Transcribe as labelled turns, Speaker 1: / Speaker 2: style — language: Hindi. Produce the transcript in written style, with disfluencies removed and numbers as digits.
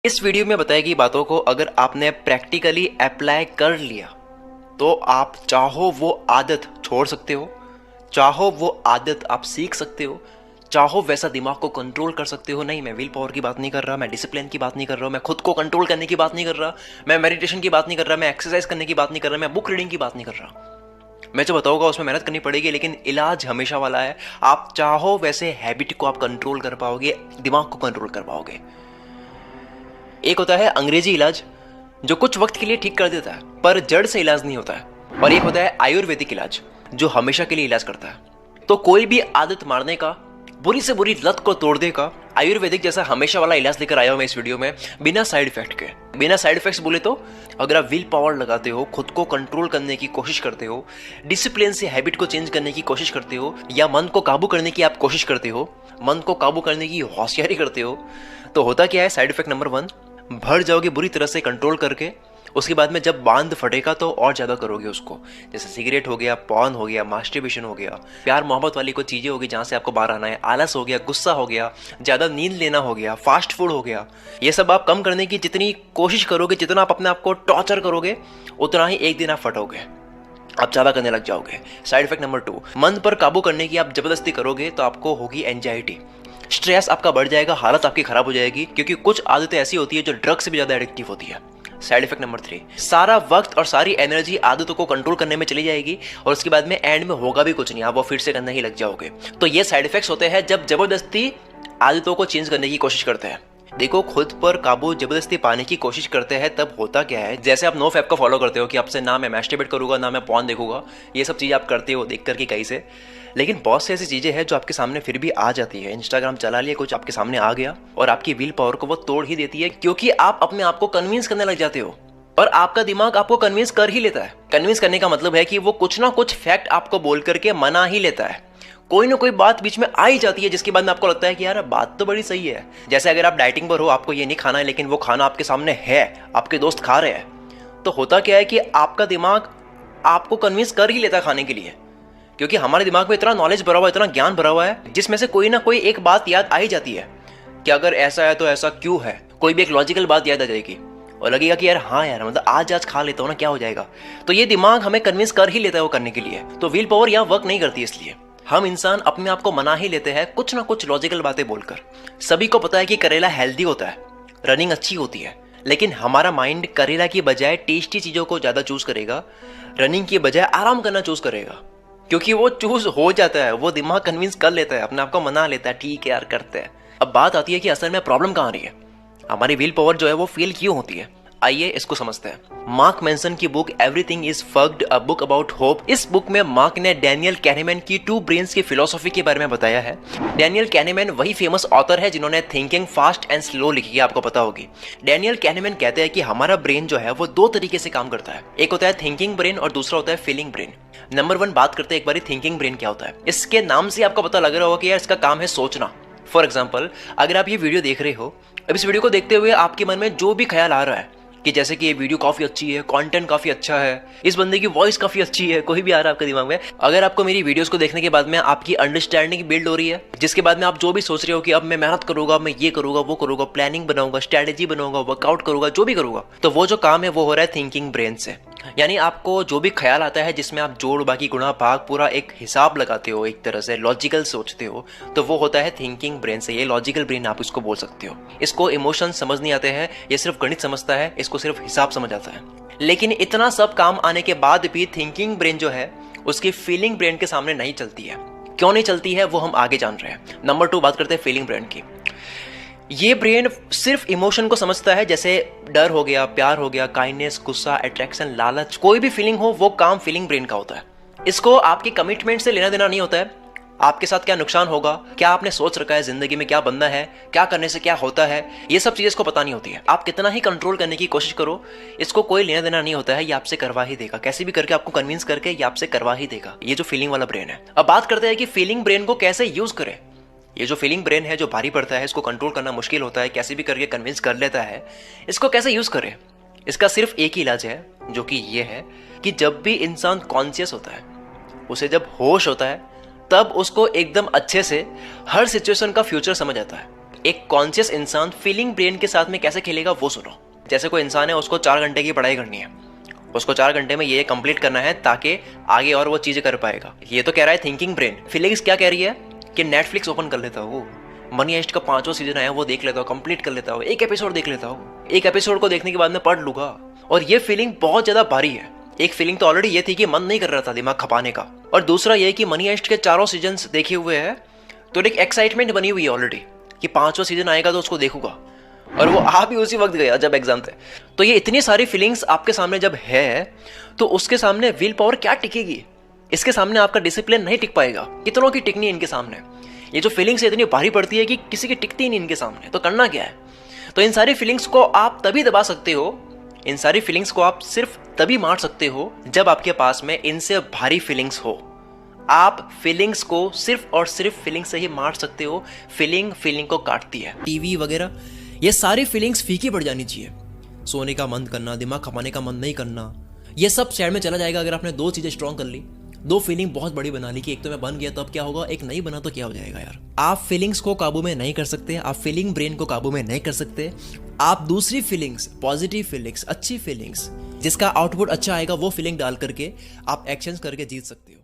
Speaker 1: इस वीडियो में बताई गई बातों को अगर आपने प्रैक्टिकली अप्लाई कर लिया तो आप चाहो वो आदत छोड़ सकते हो, चाहो वो आदत आप सीख सकते हो, चाहो वैसा दिमाग को कंट्रोल कर सकते हो। नहीं, मैं विल पावर की बात नहीं कर रहा, मैं डिसिप्लिन की बात नहीं कर रहा, मैं खुद को कंट्रोल करने की बात नहीं कर रहा, मैं मेडिटेशन की बात नहीं कर रहा, मैं एक्सरसाइज करने की बात नहीं कर रहा, मैं बुक रीडिंग की बात नहीं कर रहा। मैं जो बताऊंगा उसमें मेहनत करनी पड़ेगी, लेकिन इलाज हमेशा वाला है। आप चाहो वैसे हैबिट को आप कंट्रोल कर पाओगे, दिमाग को कंट्रोल कर पाओगे। एक होता है अंग्रेजी इलाज जो कुछ वक्त के लिए ठीक कर देता है पर जड़ से इलाज नहीं होता है, और एक होता है आयुर्वेदिक इलाज जो हमेशा के लिए इलाज करता है। तो कोई भी आदत मारने का, बुरी से बुरी लत को तोड़ने का आयुर्वेदिक जैसा हमेशा वाला इलाज लेकर आया हूं मैं इस वीडियो में, बिना साइड इफेक्ट के। बिना साइड इफेक्ट्स बोले तो अगर आप विल पावर लगाते हो, खुद को कंट्रोल करने की कोशिश करते हो, डिसिप्लिन से हैबिट को चेंज करने की कोशिश करते हो, या मन को काबू करने की आप कोशिश करते हो, मन को काबू करने की होशियारी करते हो, तो होता क्या है? साइड इफेक्ट नंबर 1, भर जाओगे बुरी तरह से कंट्रोल करके। उसके बाद में जब बांध फटेगा तो और ज्यादा करोगे उसको। जैसे सिगरेट हो गया, पॉर्न हो गया, मास्टरबेशन हो गया, प्यार मोहब्बत वाली कोई चीजें होगी जहां से आपको बाहर आना है, आलस हो गया, गुस्सा हो गया, ज्यादा नींद लेना हो गया, फास्ट फूड हो गया। ये सब आप कम करने की जितनी कोशिश करोगे, जितना आप अपने आप को टॉर्चर करोगे, उतना ही एक दिन आप फटोगे, आप ज्यादा करने लग जाओगे। साइड इफेक्ट नंबर 2, मन पर काबू करने की आप जबरदस्ती करोगे तो आपको होगी एंजाइटी, स्ट्रेस आपका बढ़ जाएगा, हालत आपकी खराब हो जाएगी, क्योंकि कुछ आदतें ऐसी होती है जो ड्रग से भी ज्यादा एडिक्टिव होती है। साइड इफेक्ट नंबर 3, सारा वक्त और सारी एनर्जी आदतों को कंट्रोल करने में चली जाएगी और उसके बाद में एंड में होगा भी कुछ नहीं, आप वो फिर से करने ही लग जाओगे। तो ये साइड इफेक्ट्स होते हैं जब जबरदस्ती आदतों को चेंज करने की कोशिश करते हैं। देखो, खुद पर काबू जबरदस्ती पाने की कोशिश करते हैं तब होता क्या है, जैसे आप नो फैप को फॉलो करते हो कि आपसे ना मैं मैस्टरबेट करूंगा, ना मैं पॉर्न देखूंगा, ये सब चीजें आप करते हो देख करके कहीं से। लेकिन बहुत सी ऐसी चीजें हैं जो आपके सामने फिर भी आ जाती है। इंस्टाग्राम चला लिया, कुछ आपके सामने आ गया और आपकी विल पावर को वो तोड़ ही देती है, क्योंकि आप अपने आप को कन्विंस करने लग जाते हो और आपका दिमाग आपको कन्विंस कर ही लेता है। कन्विंस करने का मतलब है कि वो कुछ ना कुछ फैक्ट आपको बोल करके मना ही लेता है। कोई ना कोई बात बीच में आ ही जाती है जिसके बाद में आपको लगता है कि यार बात तो बड़ी सही है। जैसे अगर आप डाइटिंग पर हो, आपको ये नहीं खाना है, लेकिन वो खाना आपके सामने है, आपके दोस्त खा रहे हैं, तो होता क्या है कि आपका दिमाग आपको कन्विंस कर ही लेता है खाने के लिए, क्योंकि हमारे दिमाग में इतना नॉलेज भरा हुआ है, इतना ज्ञान भरा हुआ है, जिसमें से कोई ना कोई एक बात याद आ ही जाती है कि अगर ऐसा है तो ऐसा क्यों है। कोई भी एक लॉजिकल बात याद आ जाएगी और लगेगा कि यार हाँ यार, मतलब आज खा लेता हूँ ना, क्या हो जाएगा। तो ये दिमाग हमें कन्विंस कर ही लेता है वो करने के लिए। तो विल पावर यहाँ वर्क नहीं करती, इसलिए हम इंसान अपने आप को मना ही लेते हैं कुछ ना कुछ लॉजिकल बातें बोलकर। सभी को पता है कि करेला हेल्दी होता है, रनिंग अच्छी होती है, लेकिन हमारा माइंड करेला की बजाय टेस्टी चीजों को ज्यादा चूज करेगा, रनिंग की बजाय आराम करना चूज करेगा, क्योंकि वो चूज हो जाता है, वो दिमाग कन्विंस कर लेता है, अपने आप को मना लेता है, ठीक है यार करते हैं। अब बात आती है कि असल में प्रॉब्लम कहाँ आ रही है, हमारी विल पावर जो है वो फेल क्यों होती है। आइए इसको समझते हैं। मार्क मैंसन की book everything is fucked, a book about hope, इस बुक में मार्क ने डैनियल कैनेमैन की 2 ब्रेन्स की फिलोसॉफी के बारे में बताया है। डैनियल कैनेमैन वही फेमस ऑथर है जिन्होंने थिंकिंग फास्ट एंड स्लो लिखी है, आपको पता होगी। डैनियल कैनेमैन कहते हैं कि हमारा ब्रेन जो है वो 2 तरीके से काम करता है, एक होता है थिंकिंग ब्रेन और दूसरा होता है फीलिंग ब्रेन। नंबर 1 बात करते हैं एक बार थिंकिंग ब्रेन क्या होता है। इसके नाम से आपको पता लग रहा होगा कि यार इसका काम है सोचना। फॉर एग्जाम्पल, अगर आप ये वीडियो देख रहे हो, अब इस वीडियो को देखते हुए आपके मन में जो भी ख्याल आ रहा है कि जैसे कि ये वीडियो काफी अच्छी है, कंटेंट काफी अच्छा है, इस बंदे की वॉइस काफी अच्छी है, कोई भी आ रहा है आपके दिमाग में, अगर आपको मेरी वीडियोस को देखने के बाद में आपकी अंडरस्टैंडिंग बिल्ड हो रही है, जिसके बाद में आप जो भी सोच रहे हो कि अब मैं मेहनत करूंगा, मैं ये करूंगा, वो करूंगा, प्लानिंग बनाऊंगा, स्ट्रेटेजी बनाऊंगा, वर्कआउट करूंगा, जो भी करूंगा, तो वो जो काम है वो हो रहा है थिंकिंग ब्रेन से। यानी आपको जो भी ख्याल आता है जिसमें आप जोड़ बाकी गुणा भाग पूरा एक हिसाब लगाते हो, एक तरह से लॉजिकल सोचते हो, तो वो होता है थिंकिंग ब्रेन से। ये लॉजिकल ब्रेन आप इसको बोल सकते हो। इसको इमोशन समझ नहीं आते हैं, ये सिर्फ गणित समझता है, इसको सिर्फ हिसाब समझ आता है। लेकिन इतना सब काम आने के बाद भी थिंकिंग ब्रेन जो है उसकी फीलिंग ब्रेन के सामने नहीं चलती है। क्यों नहीं चलती है वो हम आगे जान रहे हैं। नंबर 2 बात करते हैं फीलिंग ब्रेन की। ये ब्रेन सिर्फ इमोशन को समझता है, जैसे डर हो गया, प्यार हो गया, काइंडनेस, गुस्सा, अट्रैक्शन, लालच, कोई भी फीलिंग हो, वो काम फीलिंग ब्रेन का होता है। इसको आपकी कमिटमेंट से लेना देना नहीं होता है, आपके साथ क्या नुकसान होगा, क्या आपने सोच रखा है जिंदगी में क्या बनना है, क्या करने से क्या होता है, ये सब चीजें इसको पता नहीं होती है। आप कितना ही कंट्रोल करने की कोशिश करो, इसको कोई लेना देना नहीं होता है, ये आपसे करवा ही देगा, कैसे भी करके आपको कन्विंस करके ये आपसे करवा ही देगा। ये जो फीलिंग वाला ब्रेन है। अब बात करते हैं कि फीलिंग ब्रेन को कैसे यूज करें। ये जो फीलिंग ब्रेन है जो भारी पड़ता है, इसको कंट्रोल करना मुश्किल होता है, कैसे भी करके कन्विंस कर लेता है, इसको कैसे यूज करें। इसका सिर्फ एक ही इलाज है, जो कि ये है कि जब भी इंसान कॉन्शियस होता है, उसे जब होश होता है, तब उसको एकदम अच्छे से हर सिचुएशन का फ्यूचर समझ आता है। एक कॉन्शियस इंसान फीलिंग ब्रेन के साथ में कैसे खेलेगा वो सुनो। जैसे कोई इंसान है, उसको 4 घंटे की पढ़ाई करनी है, उसको 4 घंटे में ये कंप्लीट करना है ताकि आगे और वो चीज़ें कर पाएगा। ये तो कह रहा है थिंकिंग ब्रेन। फीलिंग्स क्या कह रही है कि नेटफ्लिक्स ओपन कर लेता हो, मनी हाइस्ट का 5वां सीजन आया वो देख लेता हो, कंप्लीट कर लेता हो, एक एपिसोड देख लेता हो, एक एपिसोड को देखने के बाद में पढ़ लूंगा। और ये फीलिंग बहुत ज़्यादा भारी है। एक फीलिंग तो ऑलरेडी ये थी कि मन नहीं कर रहा था दिमाग खपाने का, और दूसरा ये कि मनी हाइस्ट के 4 सीजन्स देखे हुए हैं तो एक एक्साइटमेंट बनी हुई है ऑलरेडी कि 5वां सीजन आएगा तो उसको देखूंगा, और वो आ भी उसी वक्त गया जब एग्जाम थे। तो ये इतनी सारी फीलिंग्स आपके सामने जब है तो उसके सामने विल पावर क्या टिकेगी? इसके सामने आपका डिसिप्लिन नहीं टिक पाएगा। कितनों की टिकनी इनके सामने। ये जो फीलिंग्स इतनी भारी पड़ती है कि किसी की टिकती नहीं इनके सामने। तो करना क्या है? तो इन सारी फीलिंग्स को आप तभी दबा सकते हो, इन सारी फीलिंग्स को आप सिर्फ तभी मार सकते हो जब आपके पास में इनसे भारी फीलिंग्स हो। आप फीलिंग्स को सिर्फ और सिर्फ फीलिंग से ही मार सकते हो। फीलिंग को काटती है। टीवी वगैरह ये सारी फीलिंग्स फीकी पड़ जानी चाहिए। सोने का मन करना, दिमाग खपाने का मन नहीं करना, ये सब साइड में चला जाएगा अगर आपने 2 चीजें स्ट्रॉन्ग कर ली। 2 फीलिंग बहुत बड़ी बना ली कि एक तो मैं बन गया तो अब क्या होगा, एक नहीं बना तो क्या हो जाएगा यार। आप फीलिंग्स को काबू में नहीं कर सकते, आप फीलिंग ब्रेन को काबू में नहीं कर सकते। आप दूसरी फीलिंग्स, पॉजिटिव फीलिंग्स, अच्छी फीलिंग्स जिसका आउटपुट अच्छा आएगा वो फीलिंग डाल करके आप एक्शंस करके जीत सकते हो।